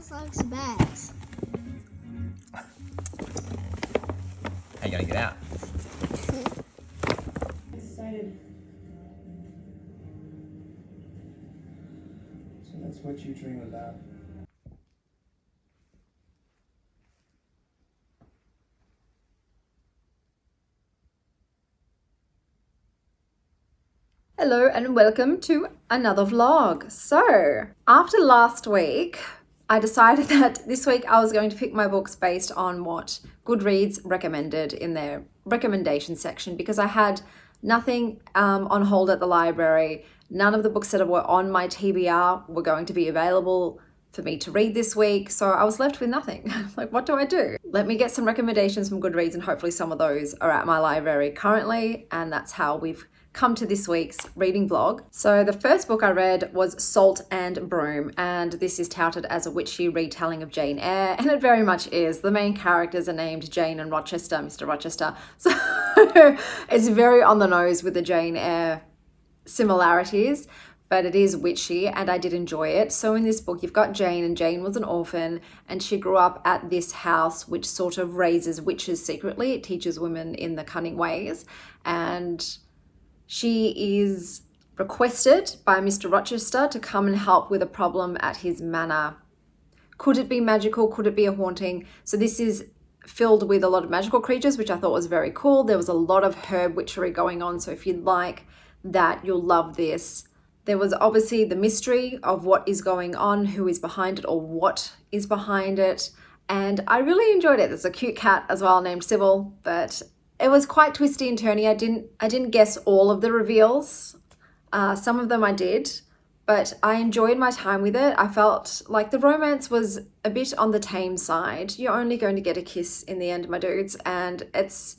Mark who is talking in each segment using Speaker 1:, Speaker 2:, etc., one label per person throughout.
Speaker 1: just likes bags.
Speaker 2: How you gonna get out?
Speaker 3: Excited.
Speaker 4: So that's what you dream about.
Speaker 3: Hello and welcome to another vlog. So, after last week, I decided that this week I was going to pick my books based on what Goodreads recommended in their recommendation section because I had nothing on hold at the library. None of the books that were on my TBR were going to be available for me to read this week, so I was left with nothing. Like, what do I do? Let me get some recommendations from Goodreads, and hopefully some of those are at my library currently, and that's how we've come to this week's reading vlog. So the first book I read was Salt and Broom, and this is touted as a witchy retelling of Jane Eyre, and it very much is. The main characters are named Jane and Rochester, Mr. Rochester, so it's very on the nose with the Jane Eyre similarities, but it is witchy and I did enjoy it. So in this book, you've got Jane, and Jane was an orphan and she grew up at this house which sort of raises witches secretly. It teaches women in the cunning ways, and she is requested by Mr. Rochester to come and help with a problem at his manor. Could it be magical? Could it be a haunting? So this is filled with a lot of magical creatures, which I thought was very cool. There was a lot of herb witchery going on. So if you like that, you'll love this. There was obviously the mystery of what is going on, who is behind it, or what is behind it. And I really enjoyed it. There's a cute cat as well named Sybil, but it was quite twisty and turny. I didn't guess all of the reveals. Some of them I did, but I enjoyed my time with it. I felt like the romance was a bit on the tame side. You're only going to get a kiss in the end, my dudes, and it's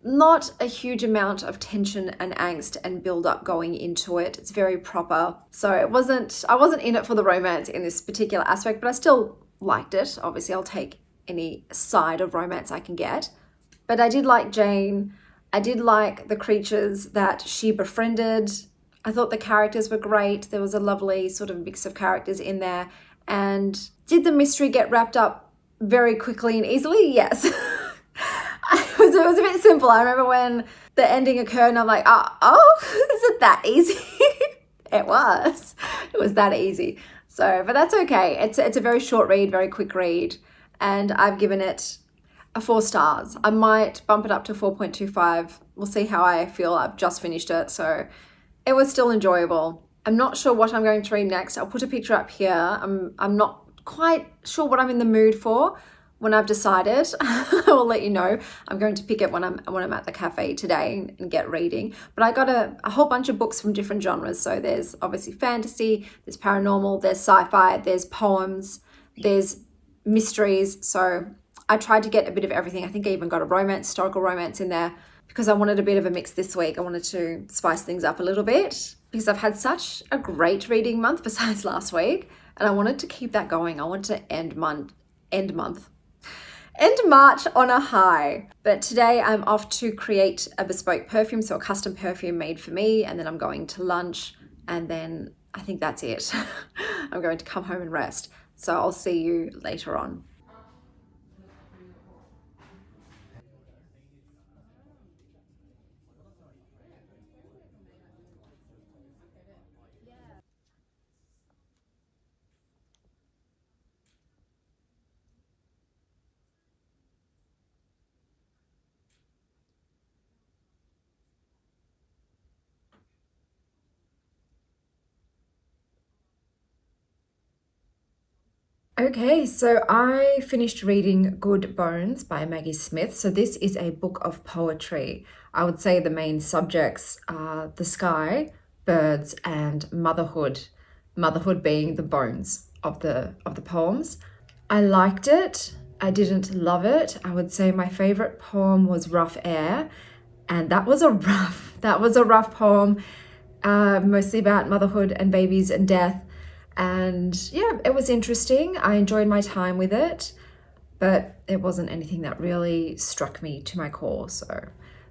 Speaker 3: not a huge amount of tension and angst and build up going into it. It's very proper. So I wasn't in it for the romance in this particular aspect, but I still liked it. Obviously, I'll take any side of romance I can get. But I did like Jane. I did like the creatures that she befriended. I thought the characters were great. There was a lovely sort of mix of characters in there. And did the mystery get wrapped up very quickly and easily? Yes. It was a bit simple. I remember when the ending occurred and I'm like, oh, is it that easy? It was that easy. So, but that's okay. It's a very short read, very quick read. And I've given it a 4 stars. I might bump it up to 4.25. We'll see how I feel. I've just finished it. So it was still enjoyable. I'm not sure what I'm going to read next. I'll put a picture up here. I'm not quite sure what I'm in the mood for. When I've decided, I will let you know. I'm going to pick it when I'm at the cafe today and get reading. But I got a whole bunch of books from different genres. So there's obviously fantasy, there's paranormal, there's sci-fi, there's poems, there's mysteries. So I tried to get a bit of everything. I think I even got a romance, historical romance in there because I wanted a bit of a mix this week. I wanted to spice things up a little bit because I've had such a great reading month besides last week. And I wanted to keep that going. I wanted to end March on a high. But today I'm off to create a bespoke perfume, so a custom perfume made for me, and then I'm going to lunch, and then I think that's it. I'm going to come home and rest. So I'll see you later on. Okay, so I finished reading Good Bones by Maggie Smith. So this is a book of poetry. I would say the main subjects are the sky, birds, and motherhood. Motherhood being the bones of the poems. I liked it. I didn't love it. I would say my favorite poem was Rough Air, and that was a rough poem, mostly about motherhood and babies and death. And yeah, it was interesting. I enjoyed my time with it, but it wasn't anything that really struck me to my core. So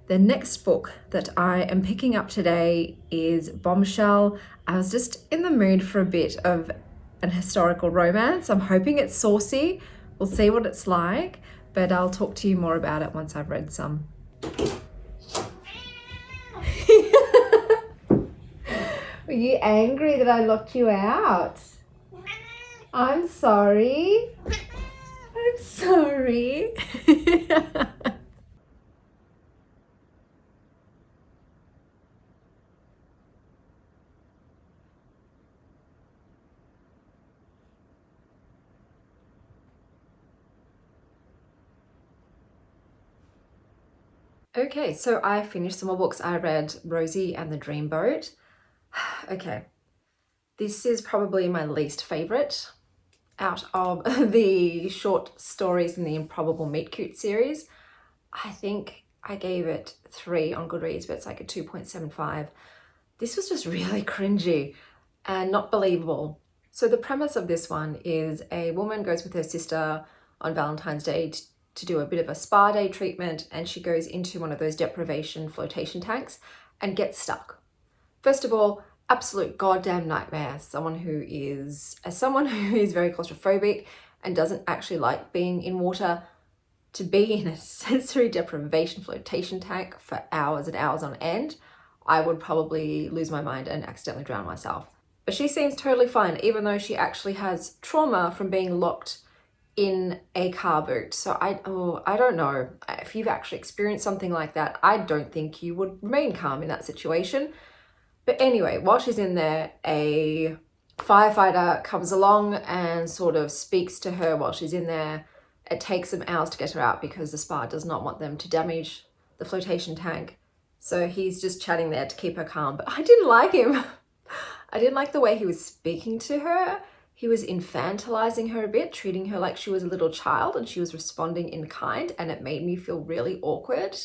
Speaker 3: the next book that I am picking up today is Bombshell. I was just in the mood for a bit of an historical romance. I'm hoping it's saucy. We'll see what it's like, but I'll talk to you more about it once I've read some. Were you angry that I locked you out? I'm sorry. I'm sorry. Okay, so I finished some more books. I read Rosie and the Dreamboat. Okay, this is probably my least favorite out of the short stories in the Improbable Meet Cute series. I think I gave it 3 on Goodreads, but it's like a 2.75. This was just really cringy and not believable. So the premise of this one is a woman goes with her sister on Valentine's Day to do a bit of a spa day treatment, and she goes into one of those deprivation flotation tanks and gets stuck. First of all, absolute goddamn nightmare. Someone who is very claustrophobic and doesn't actually like being in water, to be in a sensory deprivation flotation tank for hours and hours on end, I would probably lose my mind and accidentally drown myself. But she seems totally fine, even though she actually has trauma from being locked in a car boot. So I don't know. If you've actually experienced something like that, I don't think you would remain calm in that situation. But anyway, while she's in there, a firefighter comes along and sort of speaks to her while she's in there. It takes some hours to get her out because the spa does not want them to damage the flotation tank. So he's just chatting there to keep her calm. But I didn't like him. I didn't like the way he was speaking to her. He was infantilizing her a bit, treating her like she was a little child, and she was responding in kind, and it made me feel really awkward.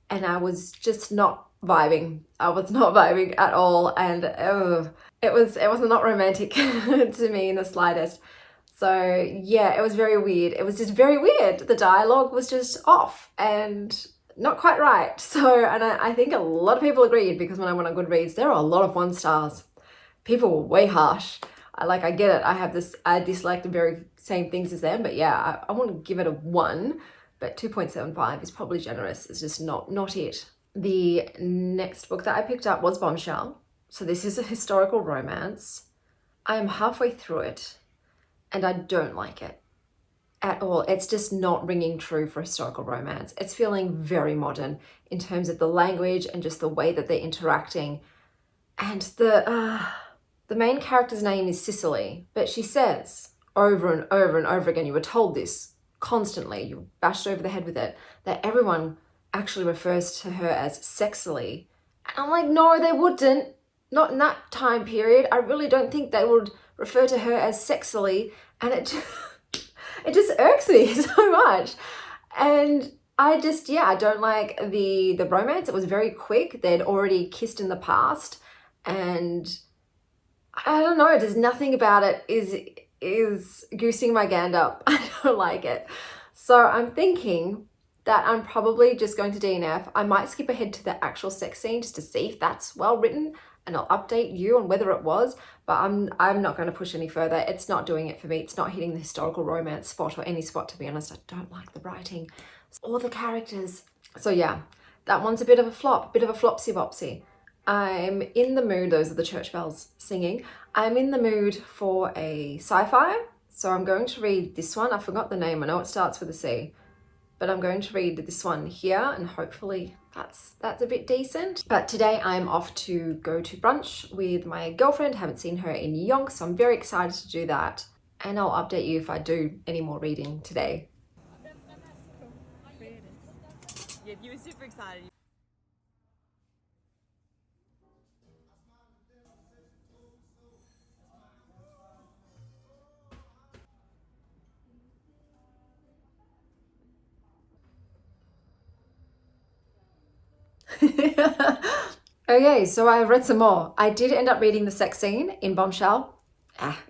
Speaker 3: And I was just not vibing. I was not vibing at all, and it was not romantic to me in the slightest. So yeah, it was very weird. It was just very weird. The dialogue was just off and not quite right. So, and I think a lot of people agreed, because when I went on Goodreads, there are a lot of 1 stars. People were way harsh. I get it. I dislike the very same things as them, but yeah, I want to give it a 1, but 2.75 is probably generous. It's just not it. The next book that I picked up was Bombshell. So this is a historical romance. I am halfway through it and I don't like it at all. It's just not ringing true for historical romance. It's feeling very modern in terms of the language and just the way that they're interacting. And the main character's name is Cicely, but she says over and over and over again, you were told this constantly, you were bashed over the head with it, that everyone actually refers to her as Sexily. And I'm like, no, they wouldn't. Not in that time period. I really don't think they would refer to her as Sexily. And it just irks me so much. And I don't like the romance. It was very quick. They'd already kissed in the past, and I don't know, there's nothing about it is goosing my gander. I don't like it. So I'm thinking that I'm probably just going to DNF. I might skip ahead to the actual sex scene just to see if that's well written, and I'll update you on whether it was, but I'm not going to push any further. It's not doing it for me. It's not hitting the historical romance spot or any spot, to be honest. I don't like the writing or the characters. So yeah, that one's a bit of a flop, bit of a flopsy bopsy. I'm in the mood, those are the church bells singing. I'm in the mood for a sci-fi. So I'm going to read this one. I forgot the name. I know it starts with a C, but I'm going to read this one here, and hopefully that's a bit decent. But today I'm off to go to brunch with my girlfriend. Haven't seen her in yonks, so I'm very excited to do that. And I'll update you if I do any more reading today.
Speaker 1: Yeah, you were super excited.
Speaker 3: Okay, so I read some more. I did end up reading the sex scene in Bombshell.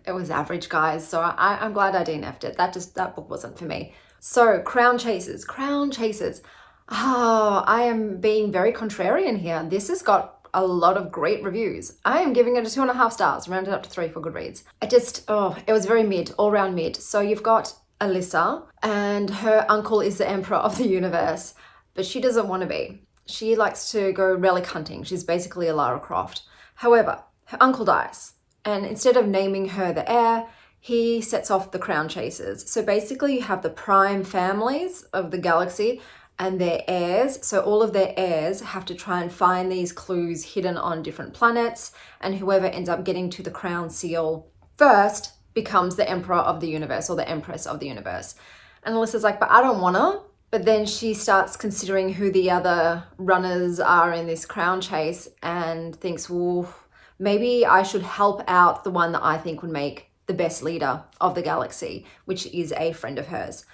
Speaker 3: It was average, guys, so I'm glad I DNF'd it. That book wasn't for me. So Crownchasers. Oh, I am being very contrarian here. This has got a lot of great reviews. I am giving it a 2.5 stars, rounded up to 3 for Goodreads. It was very mid, all round mid. So you've got Alyssa, and her uncle is the emperor of the universe, but she doesn't want to be. She likes to go relic hunting. She's basically a Lara Croft. However, her uncle dies, and instead of naming her the heir, he sets off the Crownchasers. So basically you have the prime families of the galaxy and their heirs. So all of their heirs have to try and find these clues hidden on different planets, and whoever ends up getting to the crown seal first becomes the emperor of the universe or the empress of the universe. And Alyssa's like, but I don't wanna. But then she starts considering who the other runners are in this crown chase and thinks, well, maybe I should help out the one that I think would make the best leader of the galaxy, which is a friend of hers.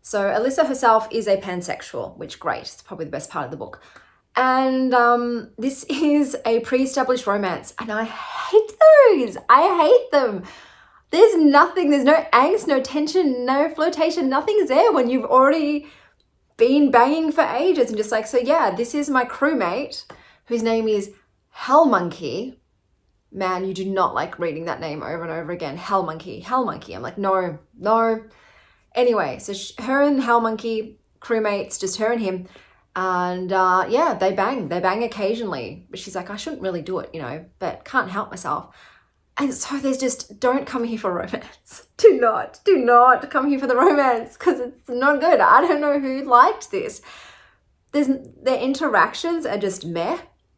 Speaker 3: So Alyssa herself is a pansexual, which great, it's probably the best part of the book. And this is a pre-established romance, and I hate those. I hate them. There's nothing, there's no angst, no tension, no flirtation, nothing's there when you've already been banging for ages and just like, so yeah, this is my crewmate whose name is Hell Monkey. Man, you do not like reading that name over and over again. Hell Monkey, Hell Monkey. I'm like, no. Anyway, so her and Hell Monkey, crewmates, just her and him. And yeah, they bang occasionally. But she's like, I shouldn't really do it, but can't help myself. And so there's just, don't come here for romance. Do not come here for the romance, because it's not good. I don't know who liked this. Their interactions are just meh,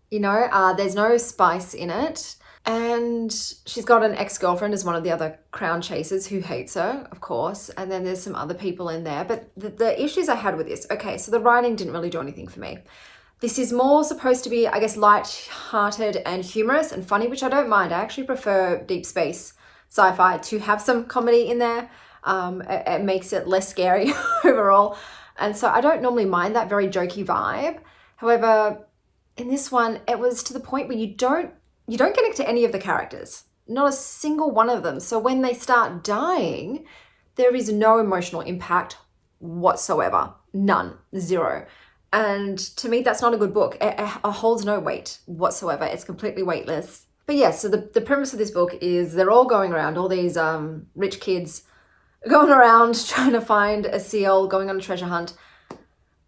Speaker 3: there's no spice in it. And she's got an ex-girlfriend as one of the other Crownchasers who hates her, of course. And then there's some other people in there. But the issues I had with this, okay, so the writing didn't really do anything for me. This is more supposed to be, I guess, light-hearted and humorous and funny, which I don't mind. I actually prefer deep space sci-fi to have some comedy in there. It makes it less scary overall. And so I don't normally mind that very jokey vibe. However, in this one, it was to the point where you don't connect to any of the characters. Not a single one of them. So when they start dying, there is no emotional impact whatsoever. None. Zero. And to me, that's not a good book. It holds no weight whatsoever. It's completely weightless. But yeah, so the premise of this book is they're all going around, all these rich kids going around trying to find a seal, going on a treasure hunt.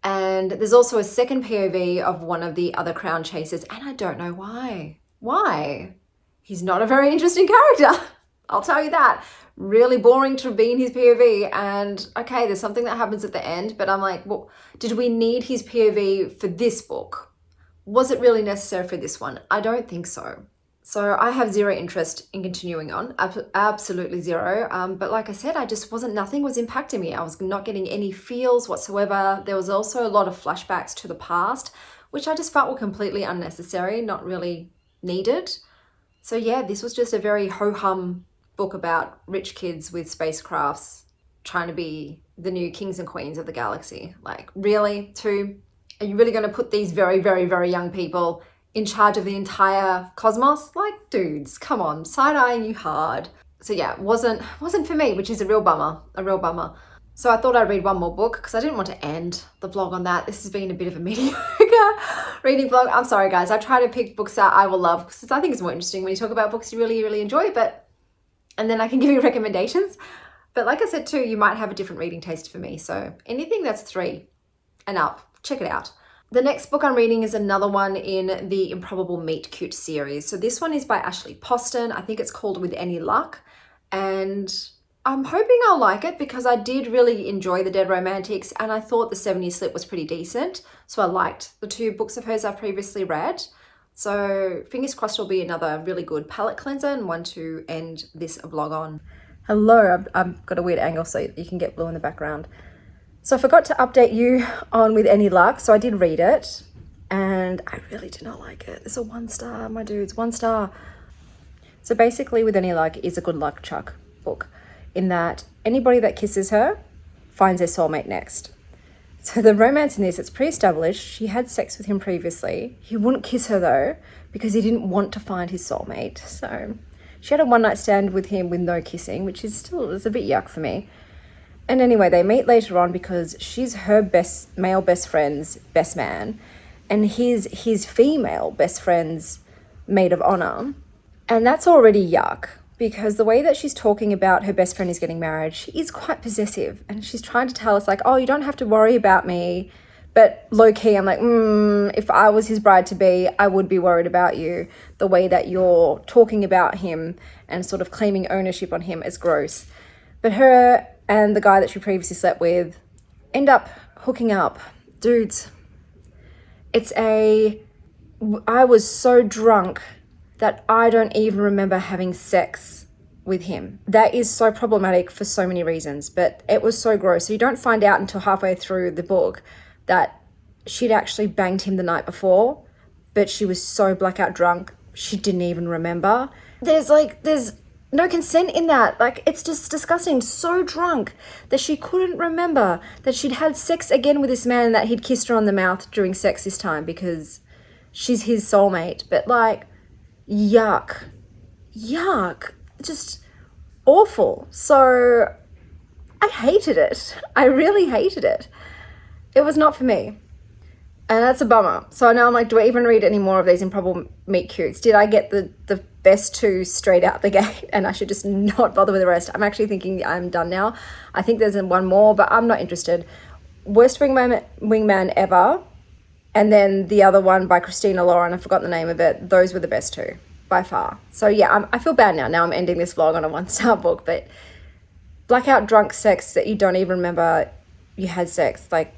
Speaker 3: And there's also a second POV of one of the other Crownchasers, and I don't know why. Why? He's not a very interesting character. I'll tell you that. Really boring to be in his POV, and okay, there's something that happens at the end, but I'm like, well, did we need his POV for this book? Was it really necessary for this one? I don't think so. So I have zero interest in continuing on, absolutely zero. But like I said, nothing was impacting me. I was not getting any feels whatsoever. There was also a lot of flashbacks to the past, which I just felt were completely unnecessary, not really needed. So yeah, this was just a very ho-hum book about rich kids with spacecrafts trying to be the new kings and queens of the galaxy. Like, really, are you really going to put these very, very, very young people in charge of the entire cosmos? Like, dudes, come on, side-eyeing you hard. So yeah, wasn't for me, which is a real bummer. So I thought I'd read one more book because I didn't want to end the vlog on that. This has been a bit of a mediocre reading vlog. I'm sorry, guys. I try to pick books that I will love because I think it's more interesting when you talk about books you really, really enjoy, and then I can give you recommendations. But like I said too, you might have a different reading taste for me. So anything that's 3 and up, check it out. The next book I'm reading is another one in the Improbable Meet Cute series. So this one is by Ashley Poston. I think it's called With Any Luck. And I'm hoping I'll like it because I did really enjoy The Dead Romantics, and I thought The 7 Year Slip was pretty decent. So I liked the 2 books of hers I've previously read. So fingers crossed will be another really good palette cleanser and one to end this vlog on. Hello, I've got a weird angle so you can get blue in the background. So I forgot to update you on With Any Luck. So I did read it and I really did not like it. It's a 1 star, my dudes, 1 star. So basically With Any Luck is a good luck chuck book in that anybody that kisses her finds their soulmate next. So the romance in this, it's pre-established. She had sex with him previously. He wouldn't kiss her though because he didn't want to find his soulmate. So she had a one-night stand with him with no kissing, which is a bit yuck for me. And anyway, they meet later on because she's her male best friend's best man, and his female best friend's maid of honor. And that's already yuck, because the way that she's talking about her best friend is getting married, she is quite possessive. And she's trying to tell us like, oh, you don't have to worry about me. But low key, I'm like, if I was his bride-to-be, I would be worried about you. The way that you're talking about him and sort of claiming ownership on him is gross. But her and the guy that she previously slept with end up hooking up. Dudes, I was so drunk that I don't even remember having sex with him. That is so problematic for so many reasons, but it was so gross. So you don't find out until halfway through the book that she'd actually banged him the night before, but she was so blackout drunk, she didn't even remember. There's no consent in that. Like, it's just disgusting. So drunk that she couldn't remember that she'd had sex again with this man and that he'd kissed her on the mouth during sex this time because she's his soulmate. But like, yuck, just awful. So I hated it. I really hated it. It was not for me. And that's a bummer. So now I'm like, do I even read any more of these Improbable meet cutes? Did I get the best two straight out the gate and I should just not bother with the rest? I'm actually thinking I'm done now. I think there's one more, but I'm not interested. Worst wingman ever. And then the other one by Christina Lauren, I forgot the name of it. Those were the best two by far. So yeah, I feel bad now. Now I'm ending this vlog on a 1-star book, but blackout drunk sex that you don't even remember you had sex. Like,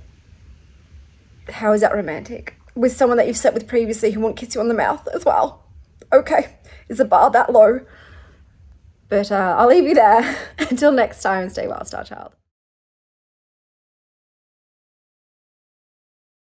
Speaker 3: how is that romantic? With someone that you've slept with previously who won't kiss you on the mouth as well. Okay, is the bar that low? But I'll leave you there. Until next time, stay well, Star Child.